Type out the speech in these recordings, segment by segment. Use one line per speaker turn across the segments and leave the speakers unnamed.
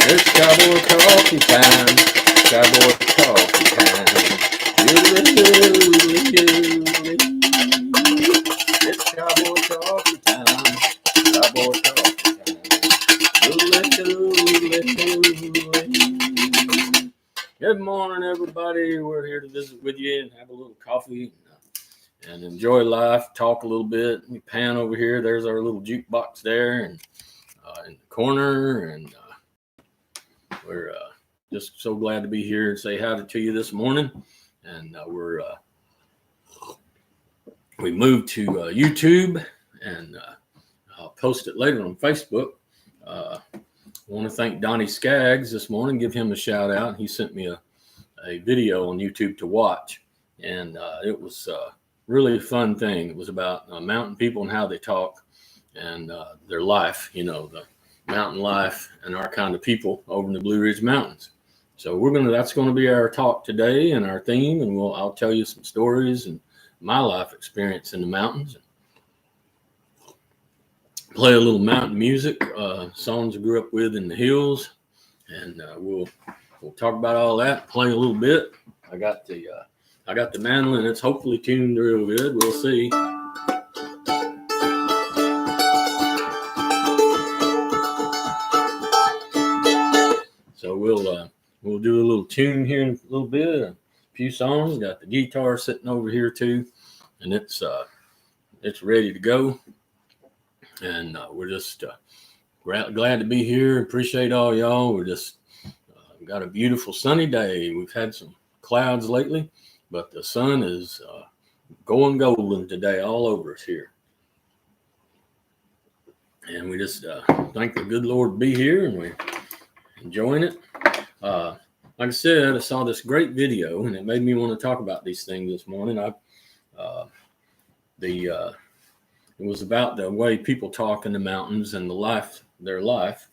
It's Cowboy coffee time. Cowboy coffee time. It's Cowboy coffee time. Cowboy coffee time. Good morning, everybody. We're here to visit with you and have a little coffee and enjoy life. Talk a little bit. We pan over here. There's our little jukebox there, and in the corner, and we're just so glad to be here and say hi to you this morning. And we moved to YouTube, and I'll post it later on Facebook. I want to thank Donnie Skaggs this morning, give him a shout out. He sent me a video on YouTube to watch, and it was really a fun thing. It was about mountain people and how they talk and their life, you know, the mountain life and our kind of people over in the Blue Ridge Mountains. So that's going to be our talk today and our theme, and I'll tell you some stories and my life experience in the mountains. Play a little mountain music, songs I grew up with in the hills, and we'll talk about all that. Play a little bit. I got the mandolin. It's hopefully tuned real good. We'll see. So we'll do a little tune here in a little bit, a few songs. Got the guitar sitting over here too, and it's ready to go. And we're just glad to be here. Appreciate all y'all. We're just got a beautiful sunny day. We've had some clouds lately, but the sun is going golden today all over us here. And we just thank the good Lord to be here, and we're enjoying it. Like I said, I saw this great video, and it made me want to talk about these things this morning. It was about the way people talk in the mountains and their life.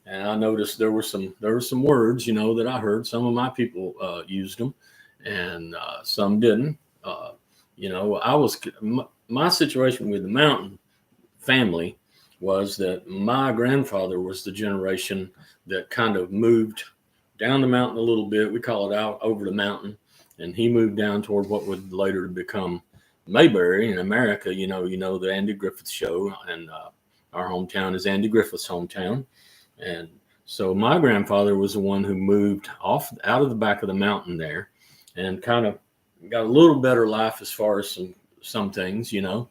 And I noticed there were some words, you know, that I heard. Some of my people used them, and some didn't. You know, my situation with the mountain family was that my grandfather was the generation that kind of moved down the mountain a little bit. We call it out over the mountain, and he moved down toward what would later become Mayberry in America. You know the Andy Griffith show, and our hometown is Andy Griffith's hometown. And so my grandfather was the one who moved out of the back of the mountain there, and kind of got a little better life as far as some things, you know,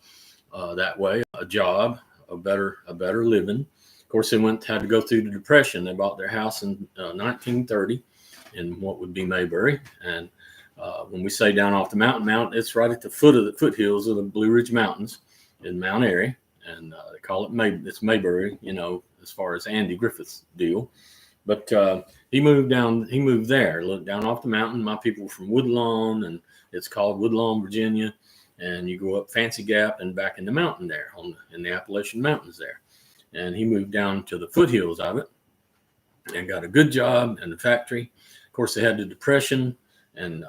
that way, a job, a better living. Of course, they had to go through the Depression. They bought their house in 1930 in what would be Mayberry. And when we say down off the mountain, it's right at the foothills of the Blue Ridge Mountains in Mount Airy. And they call it it's Mayberry, you know, as far as Andy Griffith's deal. But he moved there, looked down off the mountain. My people were from Woodlawn, and it's called Woodlawn, Virginia. And you go up Fancy Gap and back in the mountain there in the Appalachian Mountains there. And he moved down to the foothills of it and got a good job in the factory. Of course, they had the Depression, and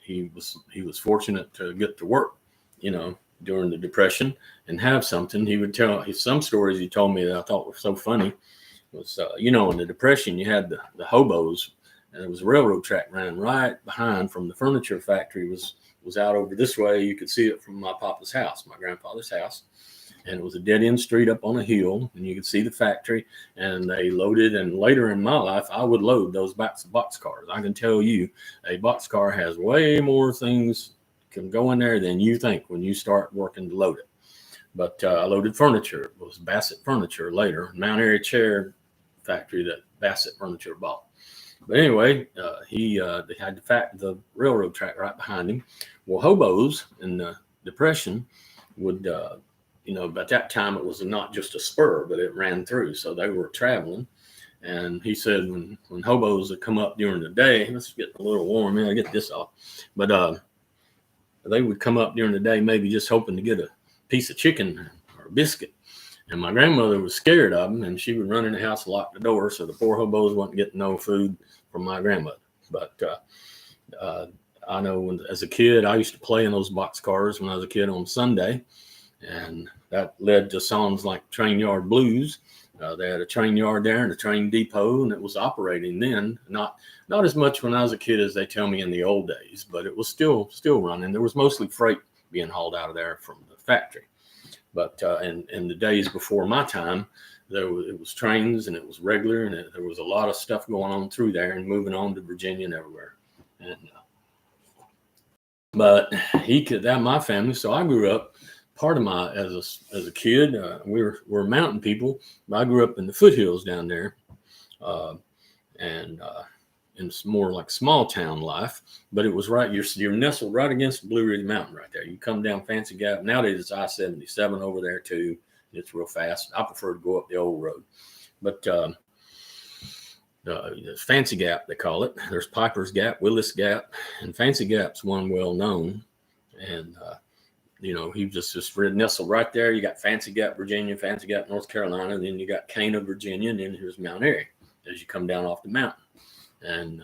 he was fortunate to get to work, you know, during the Depression and have something. He would tell some stories he told me that I thought were so funny. Was you know, in the Depression you had the hobos, and there was a railroad track running right behind from the furniture factory was out over this way. You could see it from my papa's house, my grandfather's house. And it was a dead-end street up on a hill, and you could see the factory, and they loaded. And later in my life, I would load those boxcars. I can tell you, a boxcar has way more things can go in there than you think when you start working to load it. But I loaded furniture. It was Bassett Furniture later, Mount Airy chair factory that Bassett Furniture bought. But anyway, they had the railroad track right behind him. Well, hobos in the Depression would... you know, at that time, it was not just a spur, but it ran through. So they were traveling. And he said when hobos would come up during the day, let's get a little warm here, get this off. But they would come up during the day, maybe just hoping to get a piece of chicken or a biscuit. And my grandmother was scared of them, and she would run in the house and lock the door. So the poor hobos wasn't getting no food from my grandmother. But I know as a kid, I used to play in those boxcars when I was a kid on Sunday. And that led to songs like Train Yard Blues. They had a train yard there and a train depot, and it was operating then. Not as much when I was a kid as they tell me in the old days, but it was still running. There was mostly freight being hauled out of there from the factory. But in the days before my time, it was trains and it was regular, and there was a lot of stuff going on through there and moving on to Virginia and everywhere. And but my family. So I grew up. Part of my as a kid, we're mountain people. But I grew up in the foothills down there, and it's more like small town life. But it was right. You're nestled right against the Blue Ridge Mountain right there. You come down Fancy Gap. Nowadays it's I-77 over there too. It's real fast. I prefer to go up the old road, but Fancy Gap they call it. There's Piper's Gap, Willis Gap, and Fancy Gap's one well known, and he just nestled right there. You got Fancy Gap, Virginia, Fancy Gap, North Carolina, and then you got Cana, Virginia, and then here's Mount Airy as you come down off the mountain. And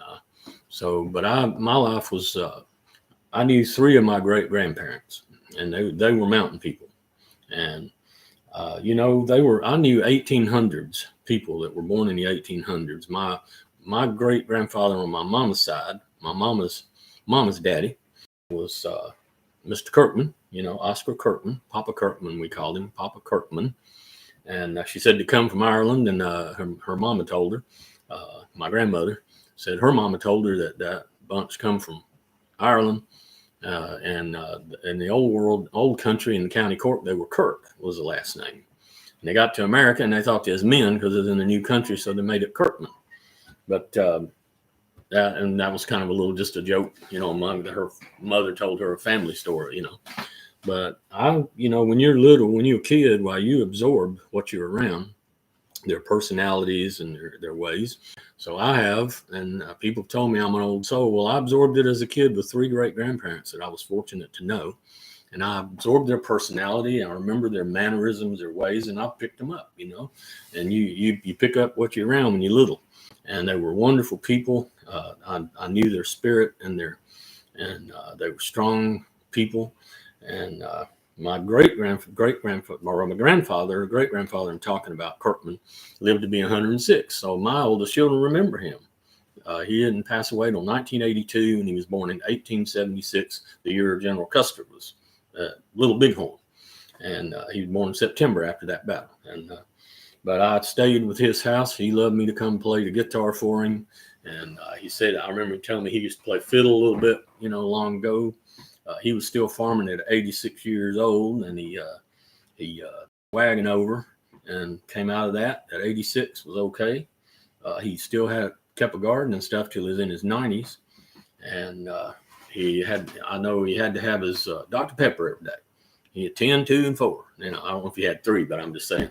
my life was, I knew 3 of my great grandparents, and they were mountain people. And, I knew 1800s people that were born in the 1800s. My great grandfather on my mama's side, my mama's daddy was, Mr. Kirkman, Oscar Kirkman, Papa Kirkman, we called him, Papa Kirkman. And she said to come from Ireland, and her mama told her, my grandmother said her mama told her that bunch come from Ireland, and in the old country in the county Cork, they were Kirk was the last name. And they got to America, and they thought they was men because it was in a new country, so they made it Kirkman. But that was kind of a little just a joke, among her mother told her a family story, But when you're little, when you're a kid, while you absorb what you're around, their personalities and their ways. So I have, and people told me I'm an old soul. Well, I absorbed it as a kid with 3 great grandparents that I was fortunate to know. And I absorbed their personality, and I remember their mannerisms, their ways, and I picked them up, And you pick up what you're around when you're little. And they were wonderful people. I knew their spirit and they were strong people. And my great grandfather, I'm talking about Kirkman, lived to be 106. So my oldest children remember him. He didn't pass away until 1982, and he was born in 1876, the year General Custer was Little Bighorn. And he was born in September after that battle. And but I stayed with his house. He loved me to come play the guitar for him. And he said, I remember him telling me he used to play fiddle a little bit, long ago. He was still farming at 86 years old, and he wagon over and came out of that at 86, was okay. He still kept a garden and stuff till he was in his 90s. And I know he had to have his Dr. Pepper every day. He had 10, 2, and 4. I don't know if he had 3, but I'm just saying.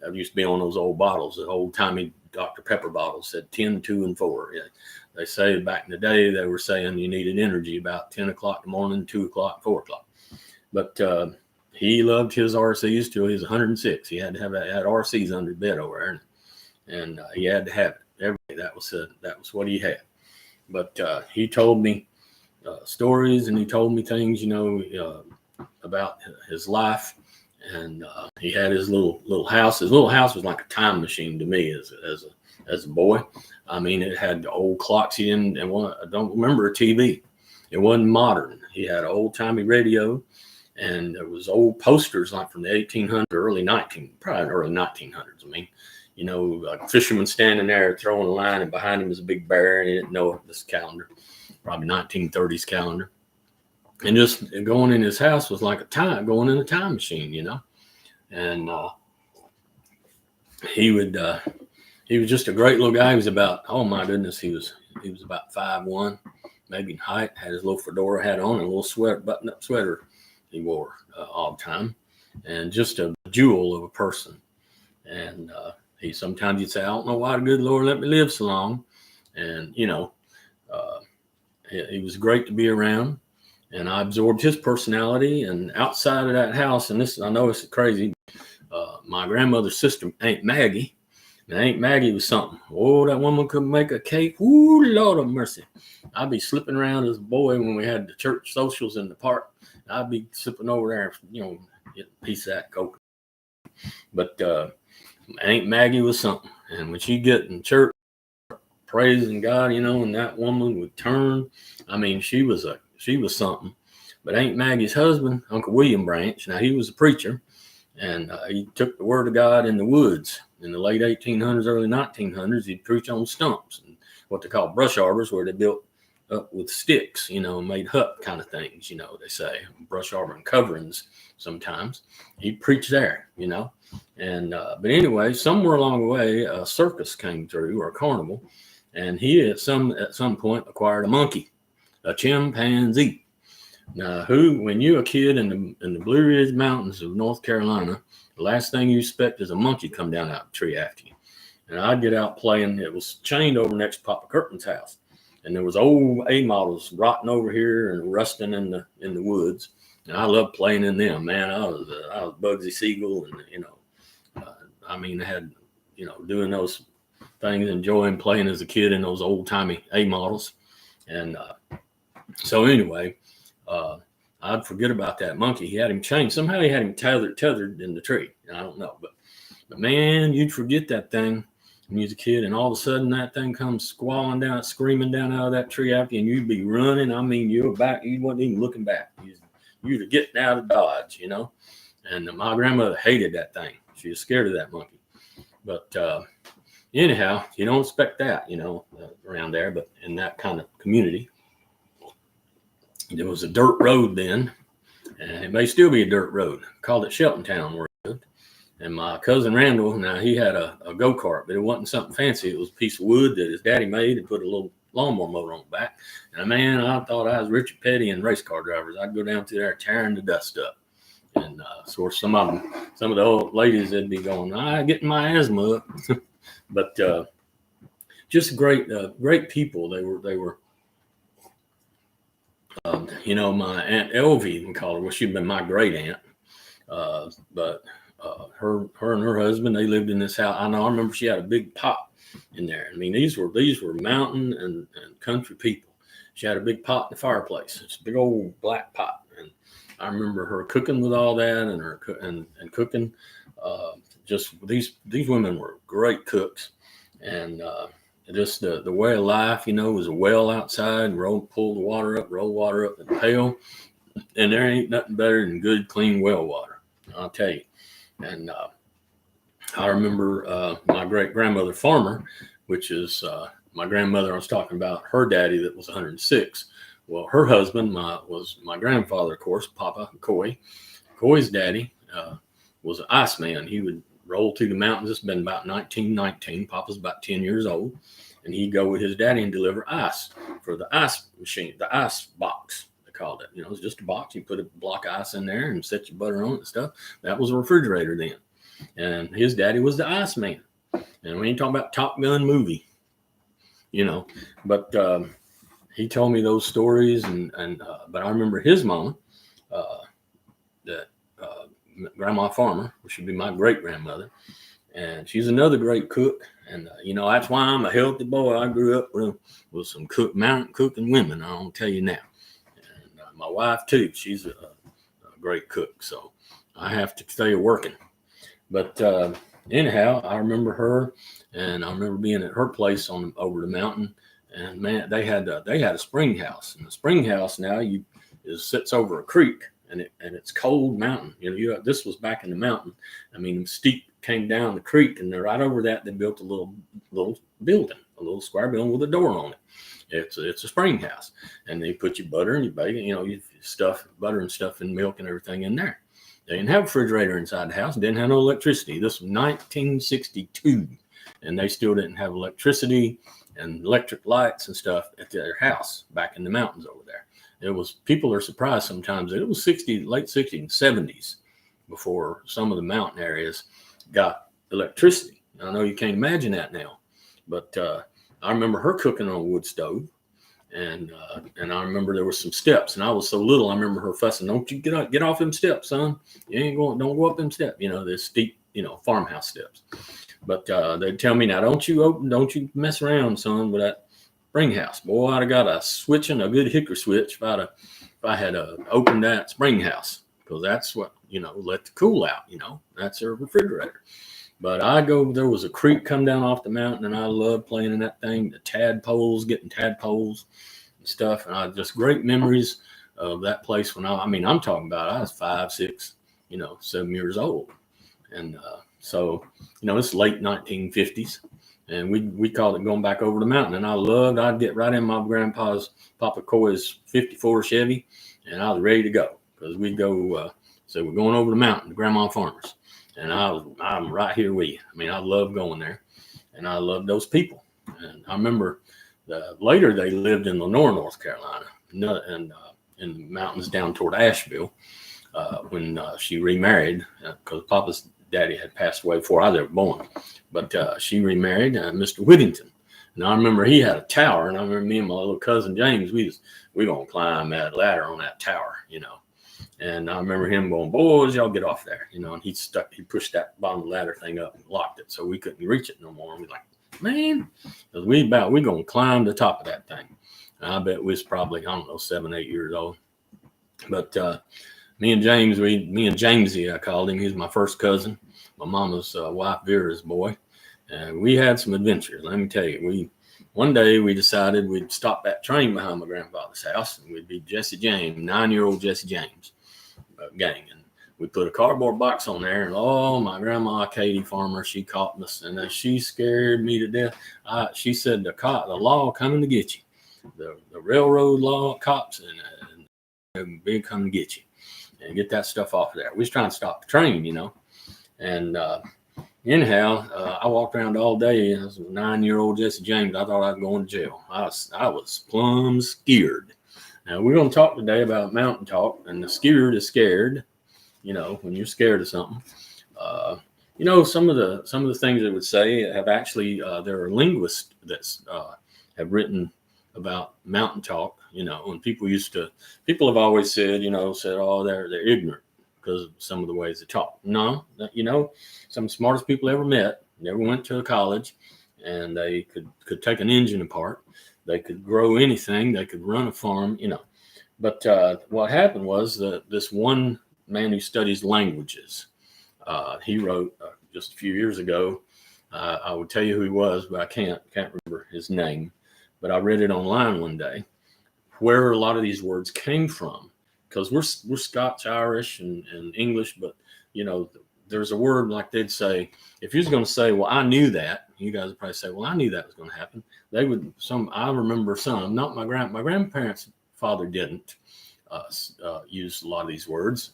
That used to be on those old bottles, the old-timey Dr. Pepper bottles said 10, 2, and 4. Yeah. They say back in the day, they were saying you needed energy about 10 o'clock in the morning, 2 o'clock, 4 o'clock. But he loved his RCs till he was 106. He had to have had RCs under bed over there, and he had to have it every day. That was what he had. But he told me stories, and he told me things, about his life. And he had his little house. His little house was like a time machine to me as a boy. I mean, it had old clocks. I don't remember a TV. It wasn't modern. He had an old-timey radio, and there was old posters like from the 1800s, probably early 1900s. I mean, like a fisherman standing there throwing a line, and behind him is a big bear, and he didn't know it. This calendar, probably 1930s calendar. And just going in his house was like going in a time machine, And he was just a great little guy. He was about, oh my goodness, he was about 5'1", maybe in height. Had his little fedora hat on and a little button-up sweater he wore all the time, and just a jewel of a person. And sometimes he'd say, I don't know why the good Lord let me live so long. And he was great to be around. And I absorbed his personality. And outside of that house, and I know it's crazy, my grandmother's sister, Aunt Maggie, and Aunt Maggie was something. Oh, that woman could make a cake. Ooh, Lord of mercy. I'd be slipping around as a boy when we had the church socials in the park. I'd be slipping over there, getting a piece of that coke. But Aunt Maggie was something. And when she'd get in church praising God, and that woman would turn. I mean, she was something. But Aunt Maggie's husband, Uncle William Branch, now he was a preacher, and he took the word of God in the woods in the late 1800s, early 1900s. He'd preach on stumps and what they call brush arbors, where they built up with sticks, made hut kind of things, they say brush arbor and coverings. Sometimes he'd preach there, and but anyway, somewhere along the way, a circus came through, or a carnival, and he at some point acquired a monkey, a chimpanzee. Now, when you're a kid in the Blue Ridge Mountains of North Carolina, the last thing you expect is a monkey come down out of the tree after you. And I'd get out playing. It was chained over next to Papa Curtin's house, and there was old A models rotting over here and rusting in the woods. And I loved playing in them, man. I was Bugsy Siegel, and I had doing those things, enjoying playing as a kid in those old timey A models. And so anyway. I'd forget about that monkey. He had him chained. Somehow he had him tethered in the tree. I don't know, but man, you'd forget that thing when you was a kid, and all of a sudden that thing comes screaming down out of that tree after you, and you'd be running. I mean, you wasn't even looking back. You'd getting out of Dodge, And my grandmother hated that thing. She was scared of that monkey. But anyhow, you don't expect that, around there, but in that kind of community. There was a dirt road then, and it may still be a dirt road. Called it Shelton Town where I lived. And my cousin Randall, now he had a go-kart, but it wasn't something fancy. It was a piece of wood that his daddy made and put a little lawnmower motor on the back. And man, I thought I was Richard Petty and race car drivers. I'd go down through there tearing the dust up. And so some of the old ladies, they'd be going, getting my asthma up. But just great people. They were. My Aunt Elvie, we call her. Well, she'd been my great aunt. But her and her husband, they lived in this house. I remember she had a big pot in there. I mean, these were mountain and country people. She had a big pot in the fireplace. It's a big old black pot. And I remember her cooking with all that and cooking. Just these women were great cooks. And just the way of life, was a well outside, pull the water up, roll water up in the pail. And there ain't nothing better than good, clean well water, I'll tell you. And I remember my great-grandmother Farmer, which is my grandmother I was talking about, her daddy that was 106. Well, her husband was my grandfather, of course, Papa Coy. Coy's daddy was an iceman. He would roll through the mountains. It's been about 1919. Papa's about 10 years old. And he'd go with his daddy and deliver ice for the ice machine, the ice box, they called it. It was just a box. You put a block of ice in there and set your butter on it and stuff. That was a refrigerator then. And his daddy was the ice man. And we ain't talking about Top Gun movie, But he told me those stories. But I remember his mama, Grandma Farmer, which would be my great-grandmother. And she's another great cook. And, that's why I'm a healthy boy. I grew up with some mountain cooking women, I'll tell you now. And my wife, too, she's a great cook. So I have to stay working. But anyhow, I remember her, and I remember being at her place over the mountain. And, man, they had a spring house. And the spring house now sits over a creek. And it's cold mountain. This was back in the mountain. I mean, steep came down the creek, and right over that they built a little building, a little square building with a door on it. It's a spring house, and they put your butter and your bacon, you stuff butter and stuff and milk and everything in there. They didn't have a refrigerator inside the house. Didn't have no electricity. This was 1962, and they still didn't have electricity and electric lights and stuff at their house back in the mountains over there. People are surprised sometimes that it was late 60s and 70s before some of the mountain areas got electricity. I know you can't imagine that now, but I remember her cooking on a wood stove, and I remember there were some steps, and I was so little, I remember her fussing, "Don't you get off them steps, son? Don't go up them steps, this steep, farmhouse steps." But they'd tell me, "Now don't you mess around, son, with that spring house." Boy, I'd have got a good hickory switch if I had opened that spring house, because that's what let the cool out. That's a refrigerator. But there was a creek come down off the mountain, and I loved playing in that thing. The tadpoles, getting tadpoles and stuff, and I just great memories of that place when I mean, I'm talking about I was 5, 6, 7 years old, and so it's late 1950s, and we called it going back over the mountain, and I'd get right in my grandpa's Papa Coy's '54 Chevy, and I was ready to go because we'd go. So we're going over the mountain to Grandma Farmer's. And I'm right here with you. I mean, I love going there, and I love those people. And I remember later they lived in Lenore, North Carolina, and in the mountains down toward Asheville when she remarried, because Papa's daddy had passed away before I was ever born. But she remarried Mr. Whittington. And I remember he had a tower, and I remember me and my little cousin James, we gonna climb that ladder on that tower, And I remember him going, boys, y'all get off there, and he pushed that bottom ladder thing up and locked it so we couldn't reach it no more. And we're like, man, because we going to climb the top of that thing. And I bet we was probably, I don't know, 7, 8 years old. But me and Jamesy, I called him. He was my first cousin, my mama's wife, Vera's boy. And we had some adventures. Let me tell you, one day we decided we'd stop that train behind my grandfather's house, and we'd be Jesse James, 9-year-old Jesse James. Gang, and we put a cardboard box on there, and my grandma Katie Farmer, she caught us, and she scared me to death. She said the law coming to get you, the railroad law cops and big coming to get you and get that stuff off of there. We was trying to stop the train, and anyhow, I walked around all day as a 9-year-old Jesse James. I thought I was going to jail. I was plumb scared. Now, we're going to talk today about mountain talk, and the scared is scared, when you're scared of something. Some of the things they would say have actually, there are linguists that have written about mountain talk, and people have always said, they're ignorant because of some of the ways they talk. No, some of the smartest people I ever met, never went to a college, and they could take an engine apart. They could grow anything. They could run a farm, But what happened was that this one man who studies languages, he wrote just a few years ago. I would tell you who he was, but I can't remember his name. But I read it online one day, where a lot of these words came from, because we're Scots, Irish, and English, but there's a word like they'd say, if you're going to say, well, I knew that, you guys would probably say, well, I knew that was going to happen. I remember some, not my grandparents' father didn't use a lot of these words,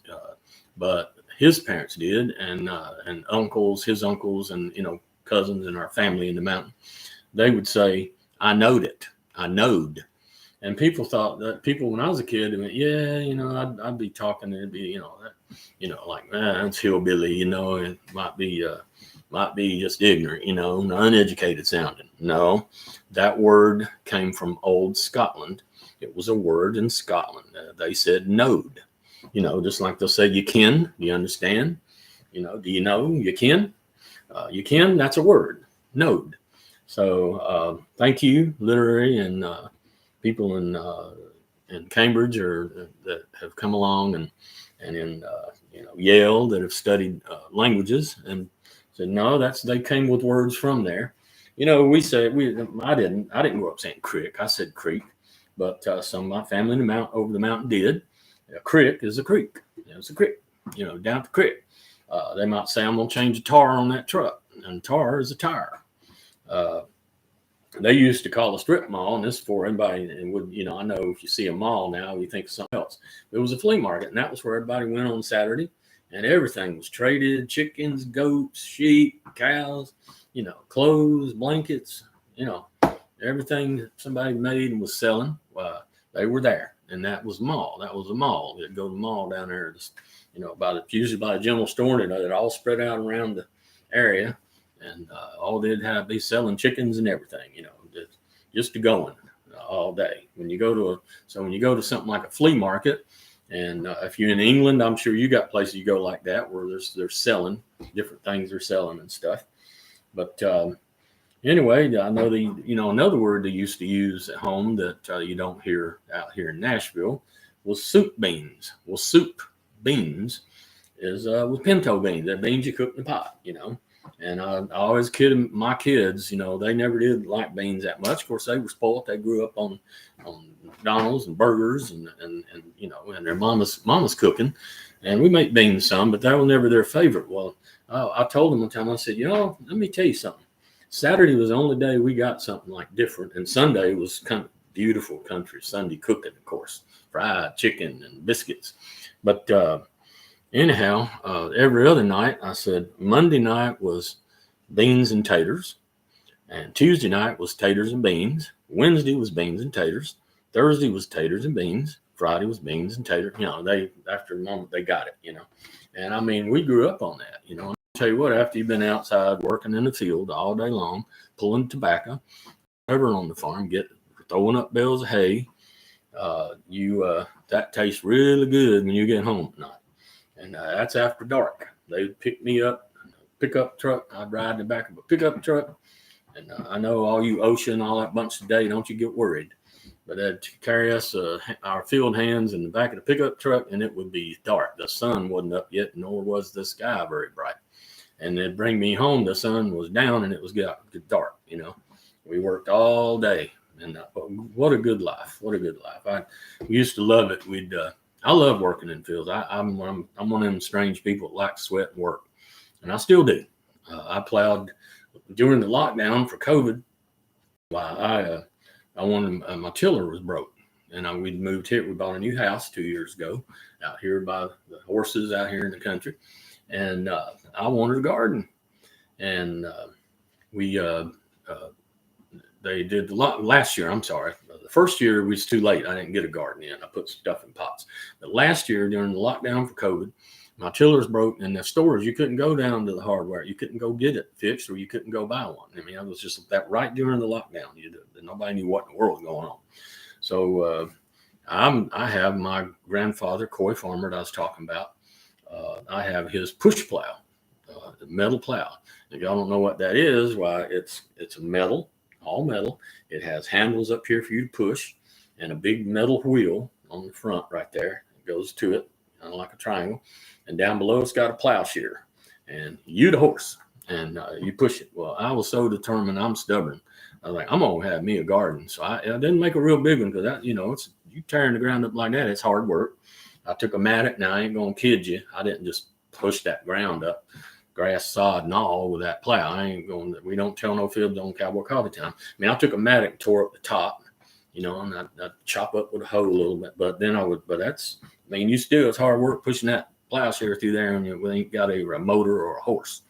but his parents did, and his uncles, and cousins in our family in the mountain, they would say, I knowed it, I knowed. And people thought that when I was a kid, they went, yeah, I'd be talking, and it'd be, like, that's hillbilly, it might be just ignorant, uneducated sounding. No, that word came from old Scotland. It was a word in Scotland. They said knowed, just like they'll say you ken. Do you understand? Do you know you ken? You ken, that's a word, knowed. So thank you, literary and people in Cambridge that have come along and in Yale that have studied languages and said no, they came with words from there. We say I didn't grow up saying crick. I said creek, but some of my family over the mountain did. A crick is a creek. It's a creek. Down the creek. They might say I'm gonna change the tire on that truck, and tar is a tire. They used to call a strip mall, and this for everybody, and I know if you see a mall now, you think of something else. It was a flea market, and that was where everybody went on Saturday, and everything was traded: chickens, goats, sheep, cows, clothes, blankets, everything that somebody made and was selling. They were there, and that was mall. That was a mall. You'd go to the mall down there, usually by a general store, and it all spread out around the area. And all they'd be selling chickens and everything, just to going all day. When you go to something like a flea market, and if you're in England, I'm sure you got places you go like that where they're selling different things they're selling and stuff. But anyway, I know another word they used to use at home that you don't hear out here in Nashville was soup beans. Well, soup beans is with pinto beans. That beans you cook in the pot, And I always kid my kids, they never did like beans that much. Of course, they were spoiled. They grew up on McDonald's and burgers and and their mama's cooking. And we make beans some, but that was never their favorite. Well, I told them one time, I said, let me tell you something. Saturday was the only day we got something like different. And Sunday was kind of beautiful country Sunday cooking, of course, fried chicken and biscuits. But anyhow, every other night, I said Monday night was beans and taters, and Tuesday night was taters and beans. Wednesday was beans and taters. Thursday was taters and beans. Friday was beans and taters. They after a moment they got it. And I mean, we grew up on that. I'll tell you what, after you've been outside working in the field all day long, pulling tobacco, whatever on the farm, throwing up bales of hay, that tastes really good when you get home at night. And that's after dark. They'd pick me up, pickup truck. I'd ride in the back of a pickup truck. And I know all you ocean, all that bunch today, don't you get worried. But they'd carry us, our field hands in the back of the pickup truck, and it would be dark. The sun wasn't up yet, nor was the sky very bright. And they'd bring me home. The sun was down, and it was dark, We worked all day. And what a good life. What a good life. We used to love it. I love working in fields. I'm one of them strange people that like to sweat and work. And I still do. I plowed during the lockdown for COVID. My tiller was broke, and we moved here. We bought a new house 2 years ago out here by the horses out here in the country, and I wanted a garden, and they did last year. I'm sorry, the first year was too late. I didn't get a garden in. I put stuff in pots, but last year during the lockdown for COVID, my tillers broke, and the stores, you couldn't go down to the hardware. You couldn't go get it fixed, or you couldn't go buy one. I mean, it was just that right during the lockdown. Nobody knew what in the world was going on. So I have my grandfather, Coy Farmer, that I was talking about. I have his push plow, the metal plow. If y'all don't know what that is, why it's a metal, all metal. It has handles up here for you to push, and a big metal wheel on the front right there. It goes to it, kind of like a triangle. And down below, it's got a plowshare, and you the horse, and you push it. Well, I was so determined. I'm stubborn. I was like, I'm gonna have me a garden. So I didn't make a real big one because it's you tearing the ground up like that. It's hard work. I took a mattock. Now I ain't gonna kid you. I didn't just push that ground up, grass, sod, and all with that plow. We don't tell no fibs on Cowboy Coffee Time. I mean, I took a mattock, tore up the top, and I'd chop up with a hoe a little bit. But then it's hard work pushing that plowshare through there, and we ain't got a motor or a horse.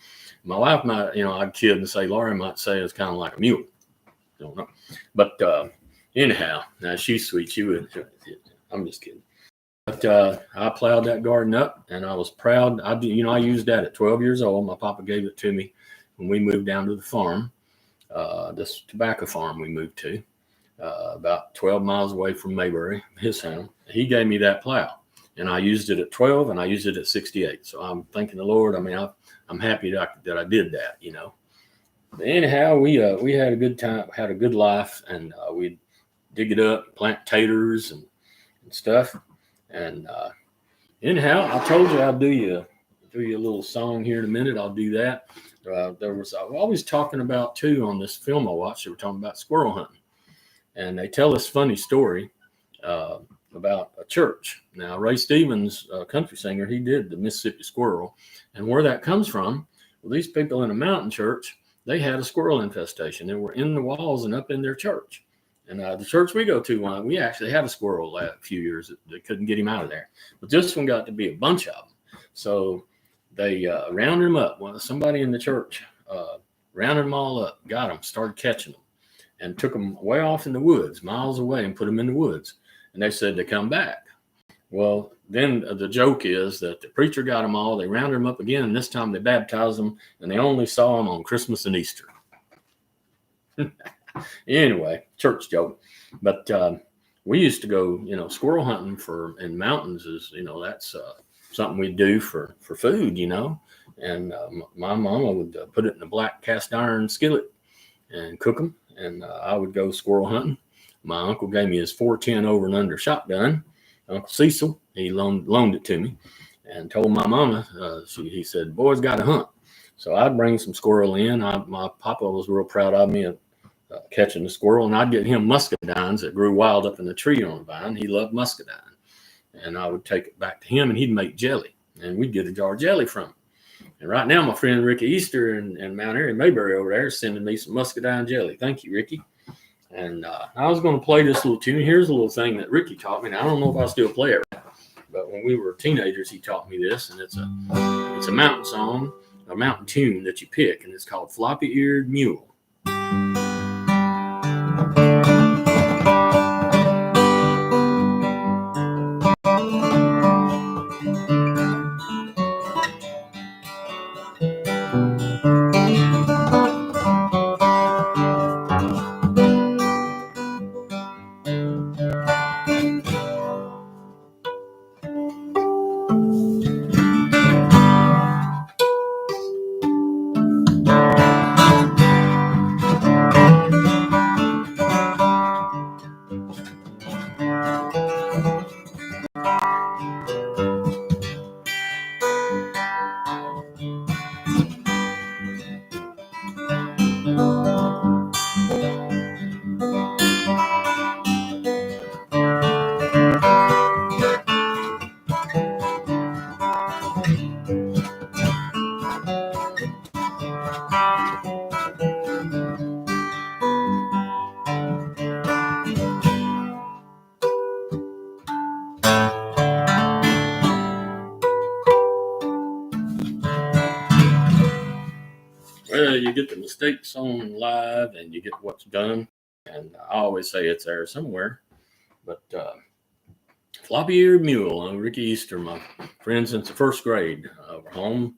My wife might, I'd kid and say, Laurie might say it's kind of like a mule. Don't know. But anyhow, now she's sweet. She would. I'm just kidding. But I plowed that garden up, and I was proud. I used that at 12 years old. My papa gave it to me when we moved down to the farm, this tobacco farm we moved to, about 12 miles away from Mayberry, his home. He gave me that plow. And I used it at 12, and I used it at 68. So I'm thanking the Lord. I mean, I'm happy that I did that, But anyhow, we had a good time, had a good life, and we'd dig it up, plant taters and stuff. And anyhow, I told you I'll do you a little song here in a minute. I'll do that. I was always talking about too on this film I watched. They were talking about squirrel hunting, and they tell this funny story about a church. Now, Ray Stevens, a country singer, he did the Mississippi Squirrel. And where that comes from, well, these people in a mountain church, they had a squirrel infestation. They were in the walls and up in their church. And the church we go to, we actually had a squirrel last few years. They couldn't get him out of there. But this one got to be a bunch of them. So they rounded him up. Well, somebody in the church rounded them all up, got them, started catching them, and took them way off in the woods, miles away, and put them in the woods. And they said to come back. Well, then the joke is that the preacher got them all. They rounded them up again, and this time they baptized them, and they only saw them on Christmas and Easter. Anyway, church joke. But we used to go, squirrel hunting in mountains is, that's something we do for food, And my mama would put it in a black cast iron skillet and cook them, and I would go squirrel hunting. My uncle gave me his 410 over and under shotgun. Uncle Cecil, he loaned it to me, and told my mama, he said, boys got to hunt. So I'd bring some squirrel in. My papa was real proud of me of catching the squirrel, and I'd get him muscadines that grew wild up in the tree on the vine. He loved muscadine. And I would take it back to him, and he'd make jelly, and we'd get a jar of jelly from him. And right now, my friend Ricky Easter in Mount Airy, Mayberry over there is sending me some muscadine jelly. Thank you, Ricky. And I was going to play this little tune. Here's a little thing that Ricky taught me. Now, I don't know if I still play it, but when we were teenagers, he taught me this, and it's a mountain song, a mountain tune that you pick, and it's called Floppy-Eared Mule. Well, you get the mistakes on live, and you get what's done. And I always say it's there somewhere. But Floppy-Eared Mule, Ricky Easter, my friend since the first grade. We're home.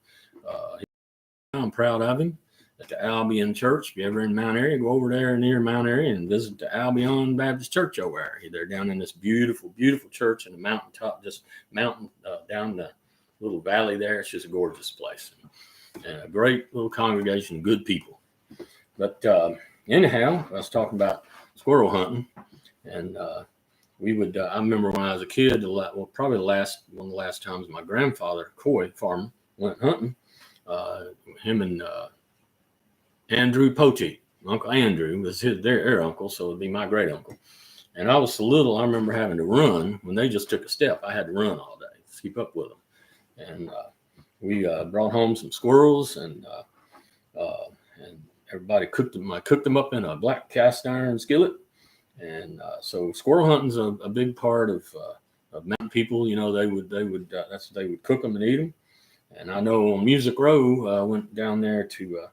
I'm proud of him. At the Albion Church. If you're ever in Mount Airy, go over there near Mount Airy and visit the Albion Baptist Church over there. They're down in this beautiful, beautiful church in the mountaintop, just mountain down the little valley there. It's just a gorgeous place. And a great little congregation, good people. But anyhow, I was talking about squirrel hunting, and we would. I remember when I was a kid. Probably one of the last times my grandfather, Coy farmer, went hunting. Him and Andrew Poteet, Uncle Andrew was their uncle, so it'd be my great uncle. And I was so little, I remember having to run when they just took a step. I had to run all day to keep up with them. And we brought home some squirrels, and everybody cooked them. I cooked them up in a black cast iron skillet. And so squirrel hunting's a big part of mountain people. You know, they would cook them and eat them. And I know on Music Row, I went down there to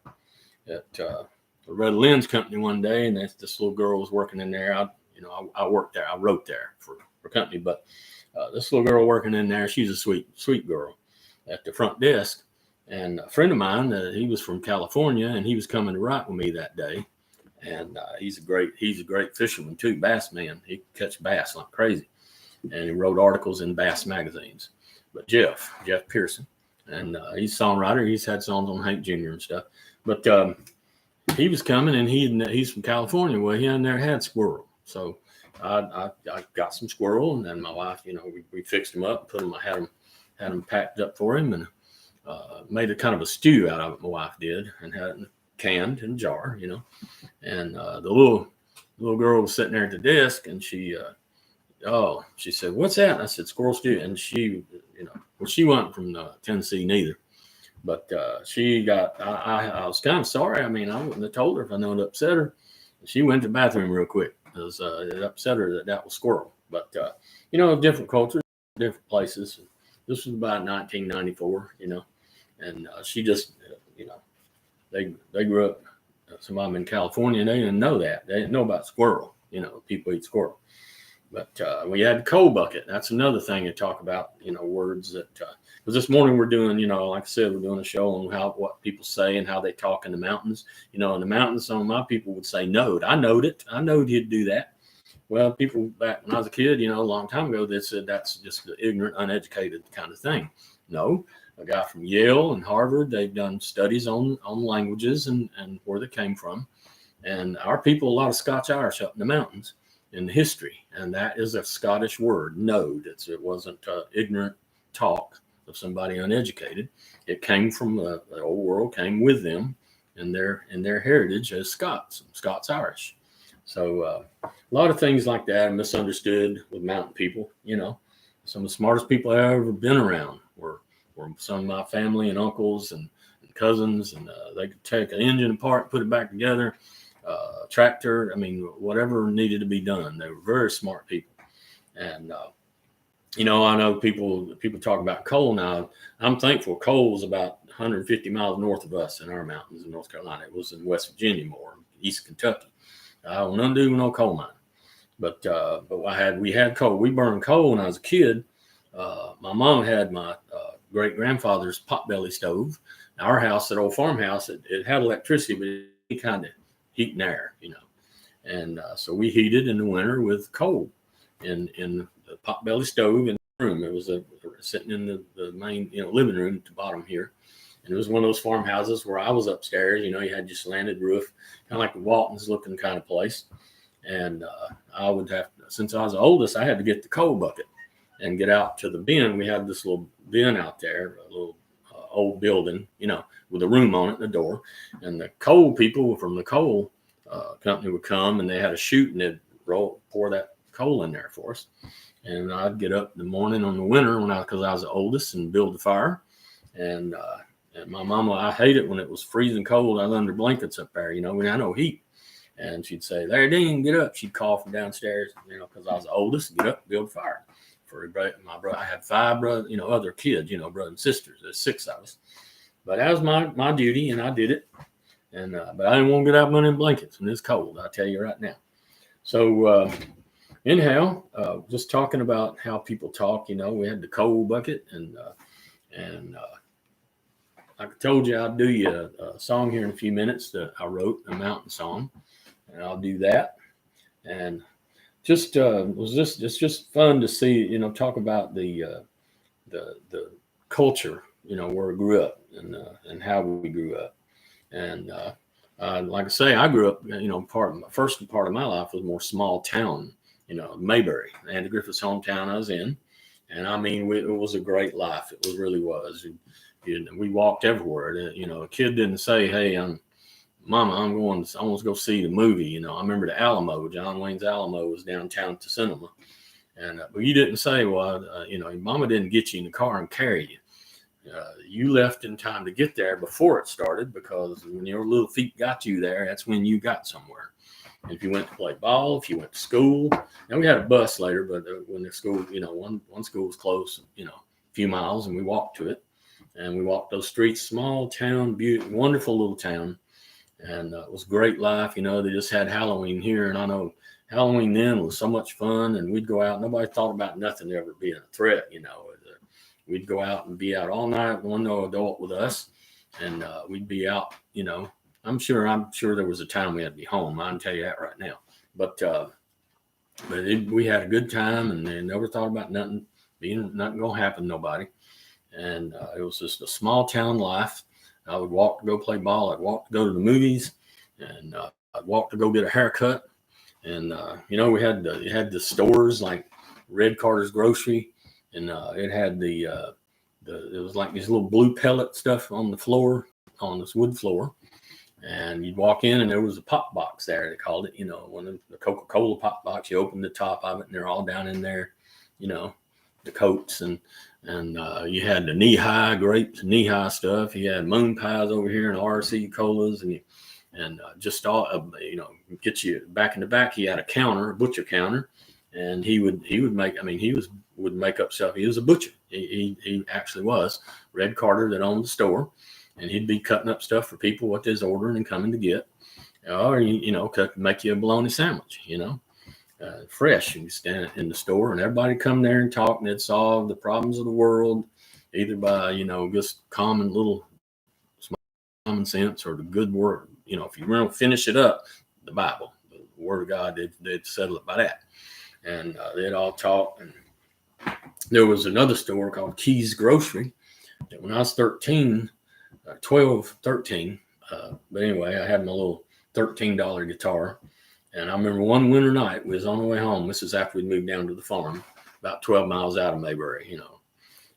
at the Red Lens Company one day, and this little girl was working in there. I worked there. I wrote there for company, but this little girl working in there, she's a sweet girl at the front desk. And a friend of mine, he was from California, and he was coming to write with me that day. And he's a great fisherman too, bass man. He could catch bass like crazy, and he wrote articles in bass magazines. But Jeff Pearson, and he's a songwriter. He's had songs on Hank Jr. and stuff. But he was coming, and he's from California. Well, he had never had squirrel, so I got some squirrel, and then my wife, we fixed them up, put them, I had them packed up for him, and made a kind of a stew out of it. My wife did, and had it canned in a jar, And the little girl was sitting there at the desk, and she said, "What's that?" And I said, "Squirrel stew." And she, she wasn't from Tennessee neither. But I was kind of sorry. I mean, I wouldn't have told her if I known it upset her. She went to the bathroom real quick because it upset her that was squirrel. But, different cultures, different places. This was about 1994, and she just, they grew up, some of them in California, and they didn't know that. They didn't know about squirrel. People eat squirrel. But we had coal bucket. That's another thing to talk about, words that, because this morning we're doing, like I said, we're doing a show on what people say and how they talk in the mountains. In the mountains, some of my people would say node. I knowed it. I knowed he'd do that. Well, people back when I was a kid, a long time ago, they said that's just the ignorant, uneducated kind of thing. No, a guy from Yale and Harvard, they've done studies on languages and where they came from. And our people, a lot of Scotch-Irish up in the mountains in history. And that is a Scottish word, node. It wasn't ignorant talk of somebody uneducated. It came from the old world, came with them and their heritage as Scots Irish. So a lot of things like that are misunderstood with mountain people. Some of the smartest people I've ever been around were some of my family and uncles and cousins, and they could take an engine apart, put it back together, tractor. I mean, whatever needed to be done. They were very smart people. And I know people talk about coal now. I'm thankful coal is about 150 miles north of us in our mountains in North Carolina. It was in West Virginia more, East Kentucky. I don't know do no coal mine, but we had coal. We burned coal when I was a kid. My mom had my great grandfather's potbelly stove. Our house, that old farmhouse, it had electricity, but it kind of heat and air, and so we heated in the winter with coal in the potbelly stove in the room. It was sitting in the main living room at the bottom here. And it was one of those farmhouses where I was upstairs. You had just slanted roof, kind of like the Waltons looking kind of place. And I would have, since I was the oldest, I had to get the coal bucket and get out to the bin. We had this little bin out there, a little old building, with a room on it and a door. And the coal people from the coal company would come, and they had a chute, and they'd pour that coal in there for us. And I'd get up in the morning on the winter because I was the oldest, and build the fire. And my mama, I hate it when it was freezing cold. I was under blankets up there, we had no heat. And she'd say, "There, Dean, get up." She'd call from downstairs, because I was the oldest, get up, build fire. For my brother, I had 5 brothers, other kids, brothers and sisters. There's 6 of us. But that was my duty, and I did it. And but I didn't want to get out under blankets when it's cold. I tell you right now. So anyhow, just talking about how people talk. We had the coal bucket, and like I told you, I'll do you a song here in a few minutes that I wrote, a mountain song, and I'll do that. And just it's just fun to see, talk about the culture, where I grew up and how we grew up. And like I say, I grew up, first part of my life was more small town, Mayberry, Andy Griffith's hometown I was in. And I mean, it was a great life. It really was. We walked everywhere. A kid didn't say, "Hey, Mama, I want to go see the movie." I remember the Alamo, John Wayne's Alamo was downtown at the cinema. And but you didn't say, "Well, Mama didn't get you in the car and carry you." You left in time to get there before it started, because when your little feet got you there, that's when you got somewhere. And if you went to play ball, if you went to school, and we had a bus later, but when the school, one school was close, a few miles, and we walked to it. And we walked those streets, small town, beautiful, wonderful little town. And it was great life. They just had Halloween here. And I know Halloween then was so much fun. And we'd go out. Nobody thought about nothing ever being a threat. We'd go out and be out all night, no adult with us. And we'd be out, I'm sure there was a time we had to be home. I can tell you that right now. But we had a good time, and they never thought about nothing going to happen to nobody. And it was just a small town life. I would walk to go play ball. I'd walk to go to the movies, and I'd walk to go get a haircut. And we had the stores like Red Carter's Grocery, and it had it was like these little blue pellet stuff on the floor, on this wood floor. And you'd walk in, and there was a pop box there. They called it, one of the Coca-Cola pop box. You open the top of it, and they're all down in there, the coats, and you had the knee-high grapes, knee-high stuff. You had moon pies over here and RC colas, and just all, get you back in the back. He had a counter, a butcher counter, and he would make. I mean, would make up stuff. He was a butcher. He actually was. Red Carter that owned the store, and he'd be cutting up stuff for people what they's ordering and coming to get, or make you a bologna sandwich, fresh. And you stand in the store, and everybody come there and talk, and they'd solve the problems of the world, either by just common little common sense or the good word. If you want to finish it up, the Bible, the Word of God, they'd settle it by that. And they'd all talk. And there was another store called Key's Grocery that when I was 13, but anyway, I had my little $13 guitar. And I remember one winter night, we was on the way home. This is after we moved down to the farm, about 12 miles out of Mayberry,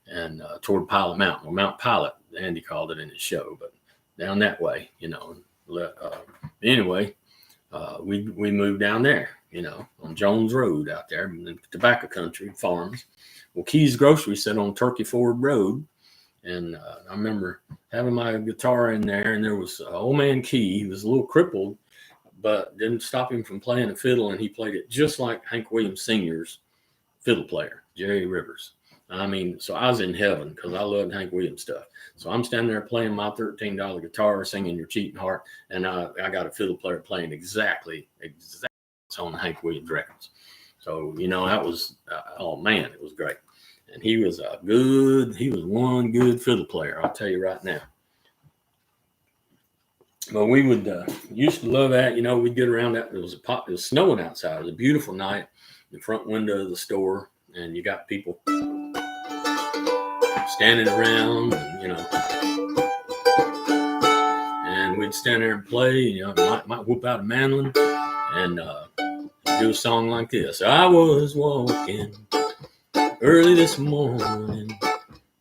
and toward Pilot Mountain, or Mount Pilot, Andy called it in his show, but down that way, anyway, we moved down there, on Jones Road out there in the tobacco country, farms. Well, Key's Grocery sat on Turkey Ford Road, and I remember having my guitar in there, and there was old man Key. He was a little crippled, but didn't stop him from playing the fiddle, and he played it just like Hank Williams Sr.'s fiddle player, Jerry Rivers. I mean, so I was in heaven because I loved Hank Williams stuff. So I'm standing there playing my $13 guitar, singing Your Cheating Heart, and I got a fiddle player playing exactly on the Hank Williams records. So, that was, oh man, it was great. And he was one good fiddle player, I'll tell you right now. But we would used to love that. We'd get around that. It was snowing outside. It was a beautiful night. The front window of the store, and you got people standing around, and we'd stand there and play. Might whoop out a mandolin and do a song like this. I was walking early this morning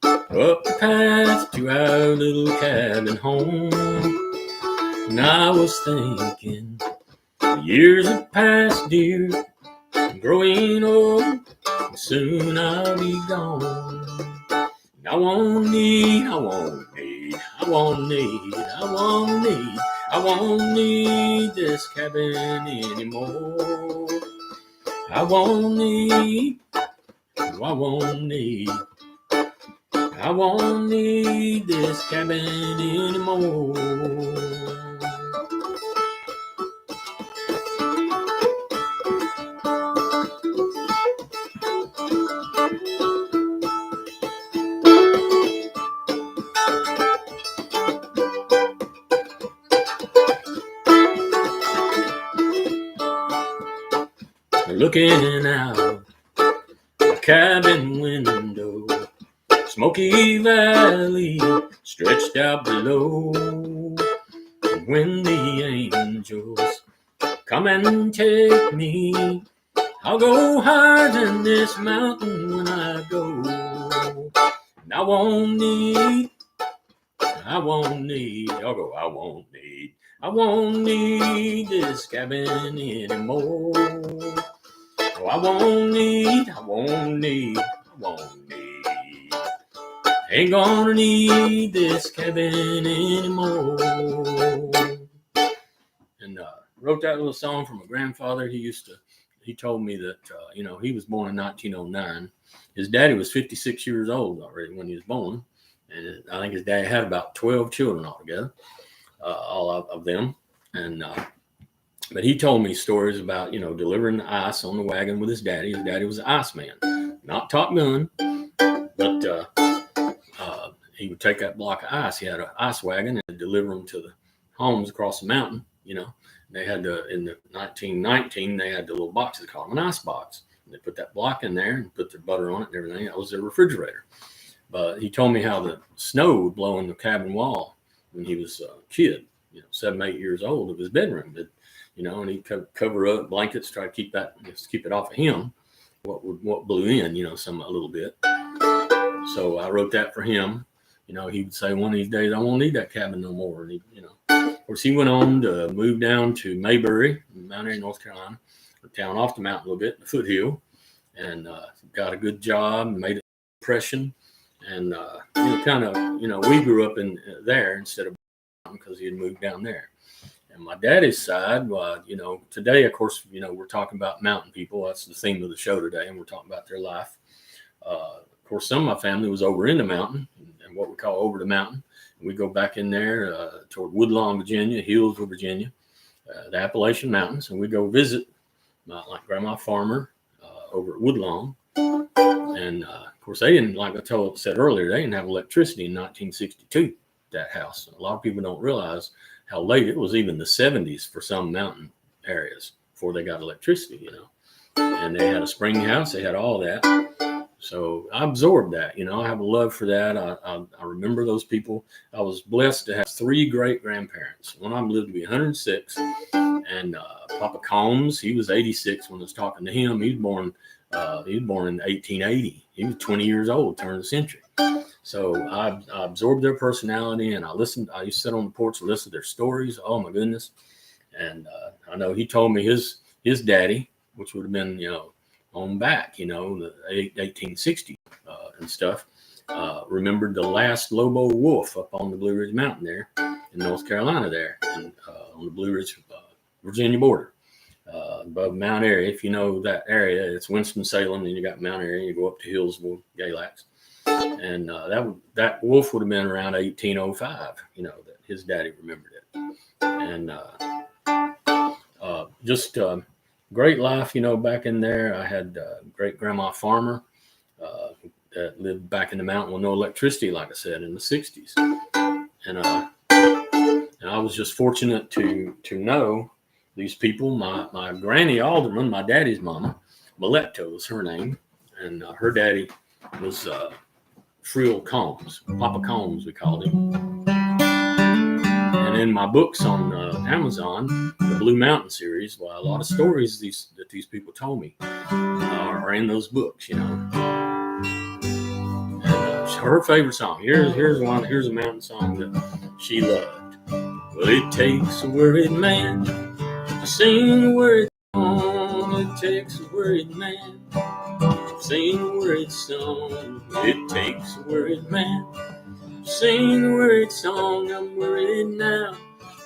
up the path to our little cabin home, and I was thinking the years have passed, dear, I'm growing old, and soon I'll be gone. I won't need this cabin anymore. I won't need this cabin anymore. Looking out the cabin window, Smoky Valley stretched out below. When the angels come and take me, I'll go higher than this mountain when I go. And I won't need this cabin anymore. Oh, I ain't gonna need this cabin anymore. And wrote that little song for my grandfather. He told me that, he was born in 1909. His daddy was 56 years old already when he was born. And I think his dad had about 12 children altogether, all of them. And, but he told me stories about, delivering the ice on the wagon with his daddy. His daddy was an iceman, not Top Gun, but he would take that block of ice. He had an ice wagon and deliver them to the homes across the mountain. They had in the 1919, they had the little boxes called an ice box. And they put that block in there and put their butter on it and everything. That was their refrigerator. But he told me how the snow would blow in the cabin wall when he was a kid, 7, 8 years old, of his bedroom. And he'd cover up blankets, try to keep it off of him. What blew in, a little bit. So I wrote that for him. He would say one of these days, I won't need that cabin no more. And of course, he went on to move down to Mayberry, Mount Airy, North Carolina, a town off the mountain a little bit, the foothill, and got a good job, made an impression. And we grew up in there instead of because he had moved down there. And my daddy's side, today, of course, we're talking about mountain people. That's the theme of the show today, and we're talking about their life. Of course, some of my family was over in the mountain, and what we call over the mountain. And we go back in there toward Woodlawn, Virginia, Hillsville, Virginia, the Appalachian Mountains, and we go visit my grandma farmer over at Woodlawn. And of course, they didn't, like I said earlier, they didn't have electricity in 1962. That house. A lot of people don't realize how late it was, even the 70s for some mountain areas before they got electricity, And they had a spring house. They had all that. So I absorbed that, I have a love for that. I remember those people. I was blessed to have 3 great grandparents. One of them lived to be 106. And Papa Combs, he was 86 when I was talking to him. He was born in 1880. He was 20 years old, turn of the century. So I absorbed their personality, and I listened. I used to sit on the porch and listen to their stories. Oh my goodness! And I know he told me his daddy, which would have been on back, the 1860 and stuff, remembered the last Lobo wolf up on the Blue Ridge Mountain there in North Carolina there, and on the Blue Ridge Virginia border. Above Mount Airy, if you know that area, it's Winston-Salem, and you got Mount Airy, you go up to Hillsville, Galax. And that wolf would have been around 1805, that his daddy remembered it. And just great life, back in there. I had great grandma farmer that lived back in the mountain with no electricity, like I said, in the 60s. And I was just fortunate to know these people. My granny Alderman, my daddy's mama, Miletto was her name, and her daddy was Frill Combs, Papa Combs, we called him. And in my books on Amazon, the Blue Mountain series, well, a lot of stories that these people told me are in those books, And her favorite song. Here's a mountain song that she loved. Well, it takes a worried man to sing a worried song. It takes a worried man to sing a worried song. It takes a worried man to sing a worried song. I'm worried now,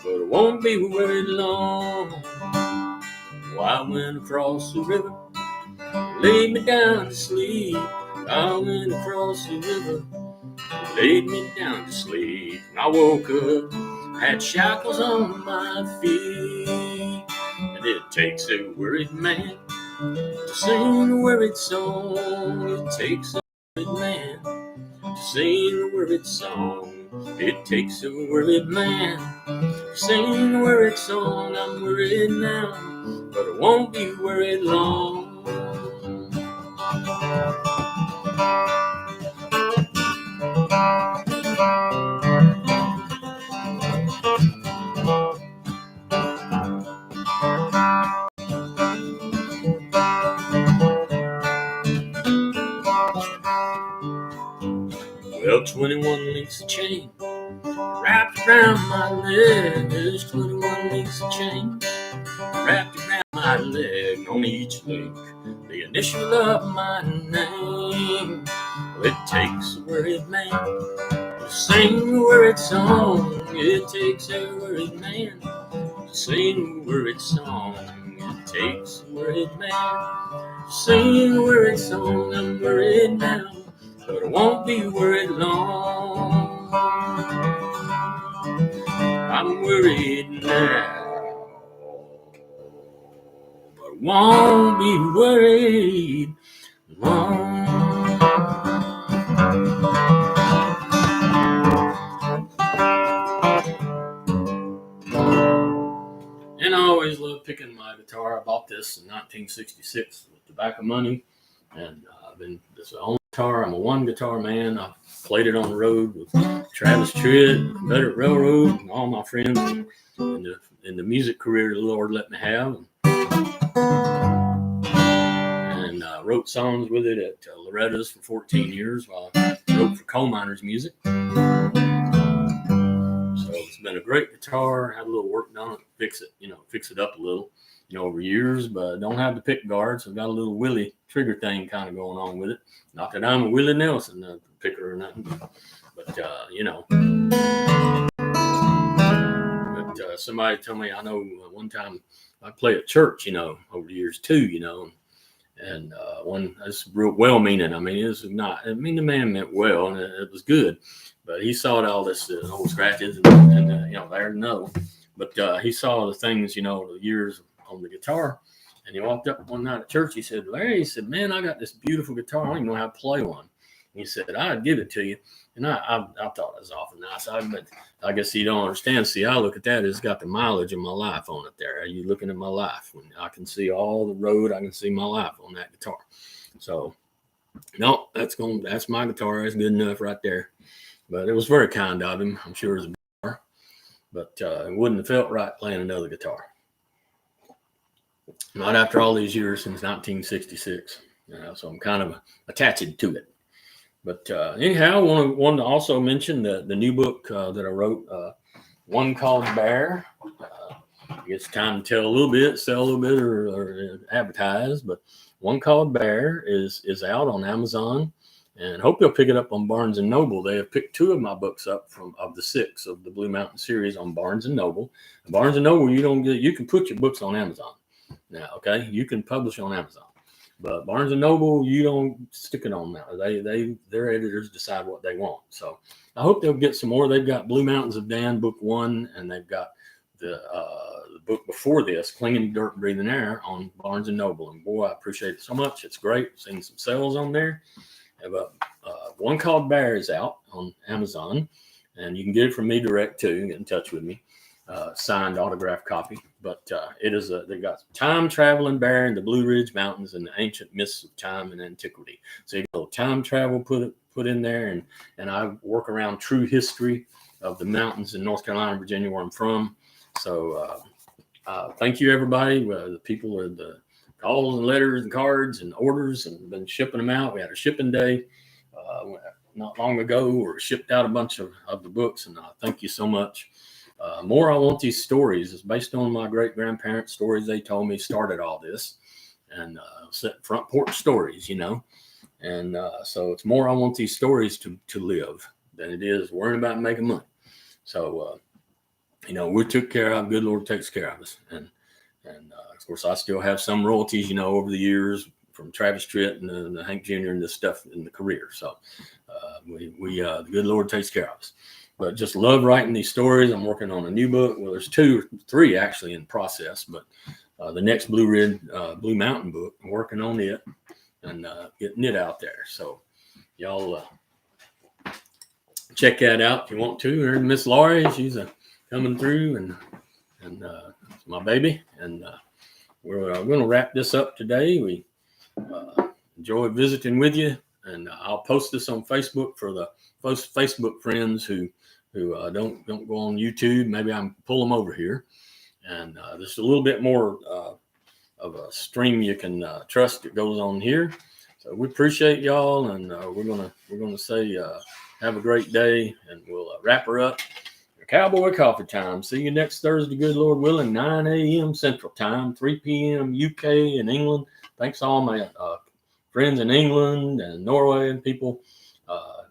but I won't be worried long. Well, I went across the river, laid me down to sleep. I went across the river, laid me down to sleep. When I woke up, I had shackles on my feet. And it takes a worried man to sing a worried song. It takes a worried man to sing a worried song. It takes a worried man to sing a worried song. I'm worried now, but I won't be worried long. Well, 21 links of chain wrapped around my leg. There's 21 links of chain wrapped around my leg. On each link, the initial of my name. Well, it takes a worried man to sing a worried song. It takes a worried man to sing a worried song. It takes a worried man to sing a worried song. I'm worried now, but I won't be worried long. I'm worried now, but won't be worried long. And I always loved picking my guitar. I bought this in 1966 with tobacco money, and this is the only guitar. I'm a one guitar man. I played it on the road with Travis Tritt, Confederate Railroad, and all my friends in the music career the Lord let me have. And I wrote songs with it at Loretta's for 14 years while I wrote for Coal Miners Music. So it's been a great guitar. Had a little work done, fix it up a little, over years, but I don't have the pick guards. I've got a little Willie trigger thing kind of going on with it. Not that I'm a Willie Nelson picker or nothing, but somebody told me, I know one time I played at church, over the years too, and one that's real well-meaning. I mean, the man meant well, and it was good, but he saw all this old scratches and there to know. But he saw the things, the years on the guitar, and he walked up one night at church. He said, Larry, he said, man, I got this beautiful guitar. I don't even know how to play one. And he said, I'd give it to you. And I thought it was awful nice. But I guess you don't understand. See, I look at that. It's got the mileage of my life on it there. Are you looking at my life? When I can see all the road, I can see my life on that guitar. So, no, that's my guitar. That's good enough right there. But it was very kind of him. I'm sure it was a guitar. But it wouldn't have felt right playing another guitar. Not after all these years, since 1966. So I'm kind of attached to it. But anyhow, I want to also mention the new book that I wrote, one called Bear. It's time to tell a little bit, sell a little bit, or advertise. But one called Bear is out on Amazon, and hope you'll pick it up on Barnes and Noble. They have picked 2 of my books up from of the 6 of the Blue Mountain series on Barnes and Noble. Barnes and Noble, you can put your books on Amazon now. Okay, you can publish on Amazon. But Barnes and Noble, you don't stick it on now. Their editors decide what they want. So I hope they'll get some more. They've got Blue Mountains of Dan, book 1, and they've got the book before this, Clinging Dirt, Breathing Air, on Barnes and Noble. And boy, I appreciate it so much. It's great. Seeing some sales on there. But one called Bear is out on Amazon, and you can get it from me direct too. Get in touch with me. Signed autographed copy. But they got time traveling bear in the Blue Ridge Mountains and the ancient myths of time and antiquity. So you go time travel put in there, and I work around true history of the mountains in North Carolina, Virginia, where I'm from. So thank you, everybody. The people are the calls and letters and cards and orders, and been shipping them out. We had a shipping day not long ago, where we shipped out a bunch of the books, and thank you so much. More I Want These Stories is based on my great-grandparents' stories they told me started all this, and set front porch stories, and so it's more I want these stories to live than it is worrying about making money. So we took care of, good Lord takes care of us, and of course I still have some royalties over the years from Travis Tritt and Hank Jr. and this stuff in the career. So the good Lord takes care of us. But just love writing these stories. I'm working on a new book. Well, there's 2, 3 actually in process, but the next Blue Mountain book, I'm working on it and getting it out there. So y'all check that out if you want to. There's Miss Laurie. She's coming through, and it's my baby. And we're going to wrap this up today. We enjoyed visiting with you, and I'll post this on Facebook for the Facebook friends who don't go on YouTube. Maybe I pull them over here, and there's a little bit more of a stream you can trust that goes on here. So we appreciate y'all, and we're gonna say have a great day, and we'll wrap her up. Cowboy Coffee Time. See you next Thursday, good Lord willing, 9 a.m. Central Time, 3 p.m. UK and England. Thanks to all my friends in England and Norway and people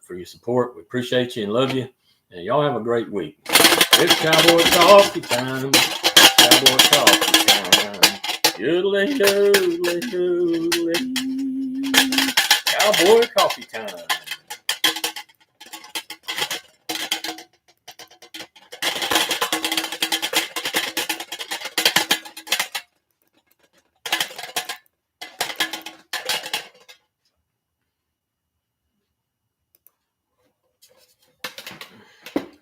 for your support. We appreciate you and love you. And y'all have a great week. It's Cowboy Coffee Time. Cowboy Coffee Time. Yodeling, yodeling, yodeling. Cowboy Coffee Time.